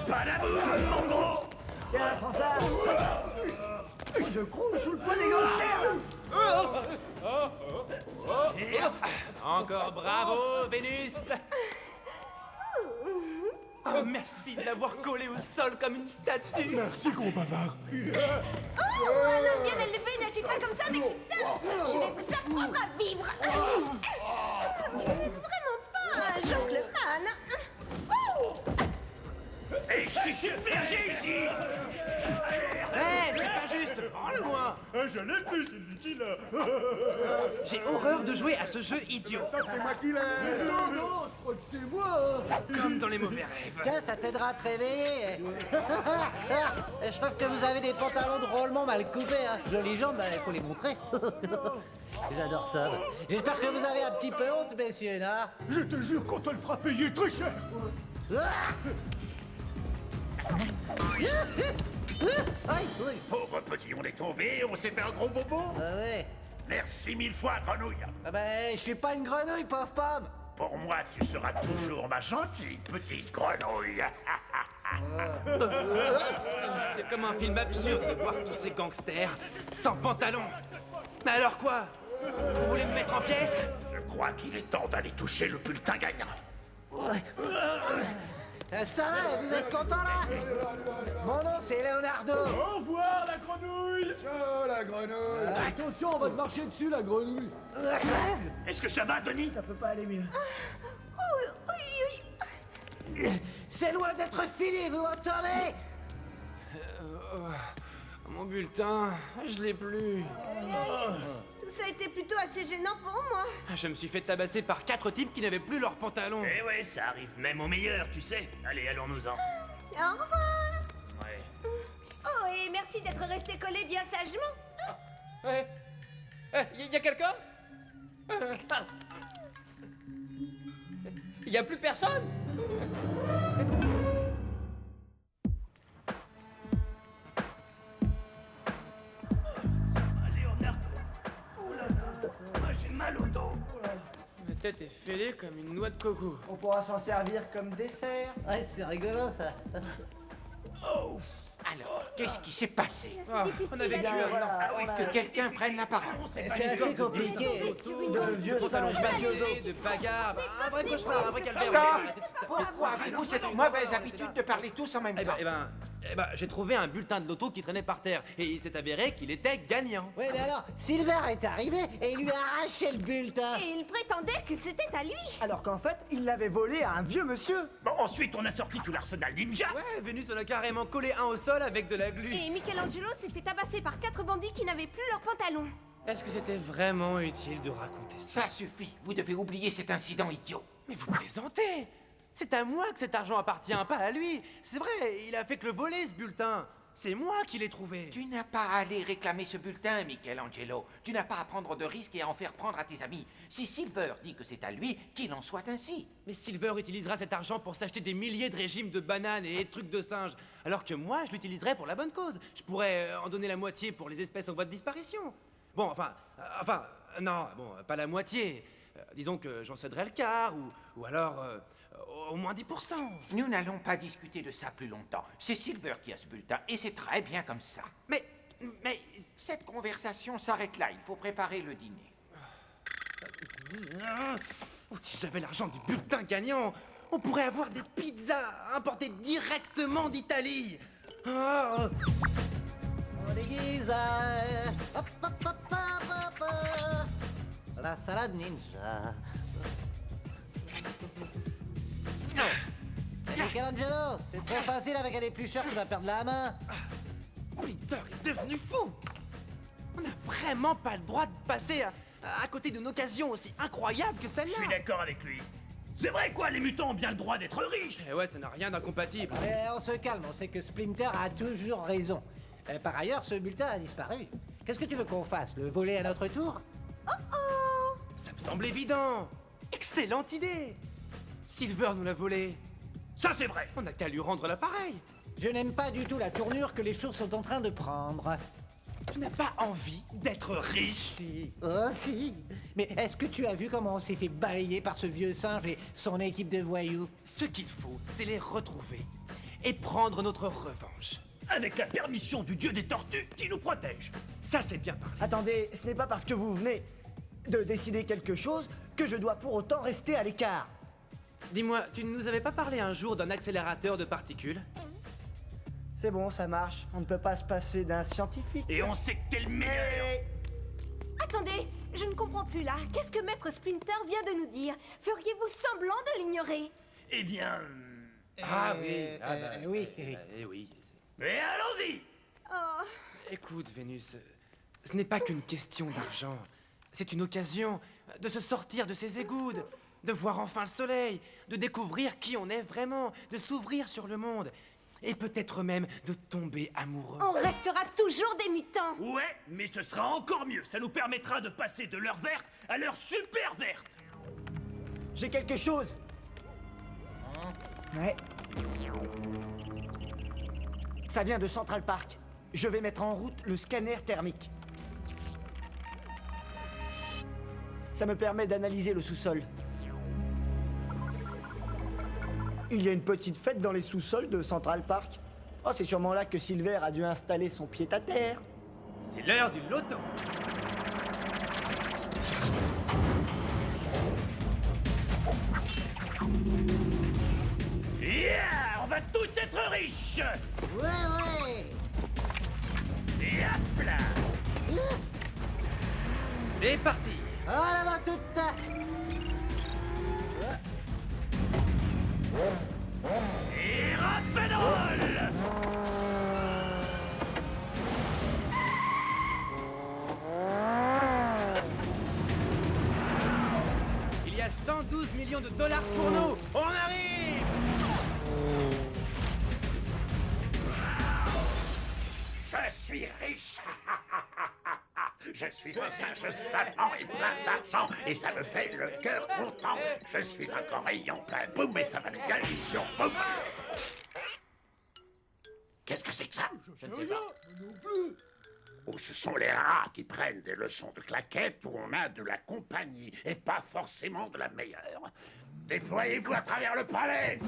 Badaboum, mon gros! Tiens, prends ça. Je croule sous le poids des gangsters. Encore bravo, Vénus. Oh, merci de l'avoir collé au sol comme une statue. Merci, gros bavard. Oh, un homme bien élevé n'agit pas comme ça avec une dame. Je vais vous apprendre à vivre. Vous n'êtes vraiment pas un gentleman. Oh. Et je suis submergé ici! Hé, c'est pas juste. Rends-le-moi. Je l'ai plus, c'est lui qui l'a. J'ai horreur de jouer à ce jeu idiot. C'est moi qui l'ai. Non, non, je crois que c'est moi. Comme dans les mauvais rêves. Tiens, ça t'aidera à te réveiller. Je trouve que vous avez des pantalons drôlement mal coupés. Hein. Jolies jambes, bah, il faut les montrer. J'adore ça. J'espère que vous avez un petit peu honte, messieurs, non? Je te jure qu'on te le fera payer très cher. Aïe, oui. Pauvre petit, on est tombé, on s'est fait un gros bobo. Ah ouais. Merci 1000 fois, grenouille. Ah ben, je suis pas une grenouille, pauvre pomme. Pour moi, tu seras toujours ma gentille petite grenouille. C'est comme un film absurde de voir tous ces gangsters sans pantalon. Mais alors quoi? Vous voulez me mettre en pièces? Je crois qu'il est temps d'aller toucher le bulletin gagnant. Ça va, vous êtes content là? Mon nom c'est Leonardo. Au revoir, la grenouille. Ciao, la grenouille. Attention, on va te marcher dessus, la grenouille. Est-ce que ça va, Denis? Ça peut pas aller mieux. Oui, oui. C'est loin d'être fini, vous m'entendez? Mon bulletin, je l'ai plus. Tout ça a été plutôt assez gênant pour moi. Je me suis fait tabasser par 4 types qui n'avaient plus leurs pantalons. Eh ouais, ça arrive même aux meilleurs, tu sais. Allez, allons-nous-en. Au revoir. Ouais. Oh, et merci d'être resté collé bien sagement. Ouais. Y a quelqu'un? Y a plus personne? Leonardo. Oh là là, j'ai mal au dos. Ma tête est fêlée comme une noix de coco. On pourra s'en servir comme dessert. Ouais, c'est rigolo ça. Oh. Alors, qu'est-ce qui s'est passé? Ah, difficile on avait à tué dire. un enfant. Ah oui, Que quelqu'un prenne la parole. C'est assez compliqué. De vieux Pantalons singes brisés, de bagarres, un vrai cauchemar, un vrai calvaire. Stop! Pourquoi avez-vous cette mauvaise habitude de parler tous en même temps? J'ai trouvé un bulletin de loto qui traînait par terre et il s'est avéré qu'il était gagnant. Oui, mais alors, Silver est arrivé et il lui a arraché le bulletin. Et il prétendait que c'était à lui. Alors qu'en fait, il l'avait volé à un vieux monsieur. Bon, ensuite, on a sorti tout l'arsenal ninja. Ouais, Vénus en a carrément collé un au sol avec de la glu. Et Michelangelo s'est fait tabasser par 4 bandits qui n'avaient plus leurs pantalons. Est-ce que c'était vraiment utile de raconter ça? Ça suffit, vous devez oublier cet incident idiot. Mais vous plaisantez! C'est à moi que cet argent appartient, pas à lui. C'est vrai, il a fait que le voler, ce bulletin. C'est moi qui l'ai trouvé. Tu n'as pas à aller réclamer ce bulletin, Michelangelo. Tu n'as pas à prendre de risques et à en faire prendre à tes amis. Si Silver dit que c'est à lui, qu'il en soit ainsi. Mais Silver utilisera cet argent pour s'acheter des milliers de régimes de bananes et de trucs de singes. Alors que moi, je l'utiliserais pour la bonne cause. Je pourrais en donner la moitié pour les espèces en voie de disparition. Bon, non, pas la moitié. Disons que j'en céderais le quart, ou alors au moins 10%. Nous n'allons pas discuter de ça plus longtemps. C'est Silver qui a ce bulletin, et c'est très bien comme ça. Mais cette conversation s'arrête là. Il faut préparer le dîner. Oh, si j'avais l'argent du bulletin gagnant, on pourrait avoir des pizzas importées directement d'Italie. Oh. On déguise. Hop, hop, hop, hop, hop, hop. La salade ninja. Michelangelo, c'est trop facile avec un éplucheur qui va perdre la main. Splinter est devenu fou. On n'a vraiment pas le droit de passer à côté d'une occasion aussi incroyable que Je celle-là. suis d'accord avec lui. C'est vrai quoi, les mutants ont bien le droit d'être riches. Eh ouais, ça n'a rien d'incompatible. Mais on se calme, on sait que Splinter a toujours raison. Par ailleurs, ce bulletin a disparu. Qu'est-ce que tu veux qu'on fasse? Le voler à notre tour? Ça me semble évident. Excellente idée. Silver nous l'a volé. Ça, c'est vrai. On n'a qu'à lui rendre l'appareil. Je n'aime pas du tout la tournure que les choses sont en train de prendre. Tu n'as pas envie d'être riche? Si. Oh si. Mais est-ce que tu as vu comment on s'est fait balayer par ce vieux singe et son équipe de voyous? Ce qu'il faut, c'est les retrouver et prendre notre revanche. Avec la permission du dieu des tortues qui nous protège. Ça, c'est bien parlé. Attendez, ce n'est pas parce que vous venez de décider quelque chose que je dois pour autant rester à l'écart. Dis-moi, tu ne nous avais pas parlé un jour d'un accélérateur de particules? C'est bon, ça marche. On ne peut pas se passer d'un scientifique. Et on sait que t'es le meilleur. Hey, Attendez, je ne comprends plus là. Qu'est-ce que Maître Splinter vient de nous dire? Feriez-vous semblant de l'ignorer? Eh bien... Ah oui, oui. oui. Mais allons-y. Oh, Écoute, Vénus, ce n'est pas qu'une question d'argent. C'est une occasion de se sortir de ses égouts, de voir enfin le soleil, de découvrir qui on est vraiment, de s'ouvrir sur le monde, et peut-être même de tomber amoureux. on restera toujours des mutants. Ouais, mais ce sera encore mieux. Ça nous permettra de passer de l'heure verte à l'heure super verte. j'ai quelque chose. Ouais. Ça vient de Central Park. Je vais mettre en route le scanner thermique. Ça me permet d'analyser le sous-sol. Il y a une petite fête dans les sous-sols de Central Park. Oh, c'est sûrement là que Silver a dû installer son pied-à-terre. C'est l'heure du loto. Yeah, on va tous être riches. Ouais. Et hop là. C'est parti. Oh là-bas toute ta... Et raffinole. Il y a 112 millions de dollars pour nous. On arrive. Je suis riche. Je suis un singe savant et plein d'argent, et ça me fait le cœur content. Je suis encore rayon plein, boum, et ça va bien l'émission, boum. Qu'est-ce que c'est que ça? Je ne sais pas. Ou ce sont les rats qui prennent des leçons de claquettes où on a de la compagnie et pas forcément de la meilleure. Déployez-vous à travers le palais.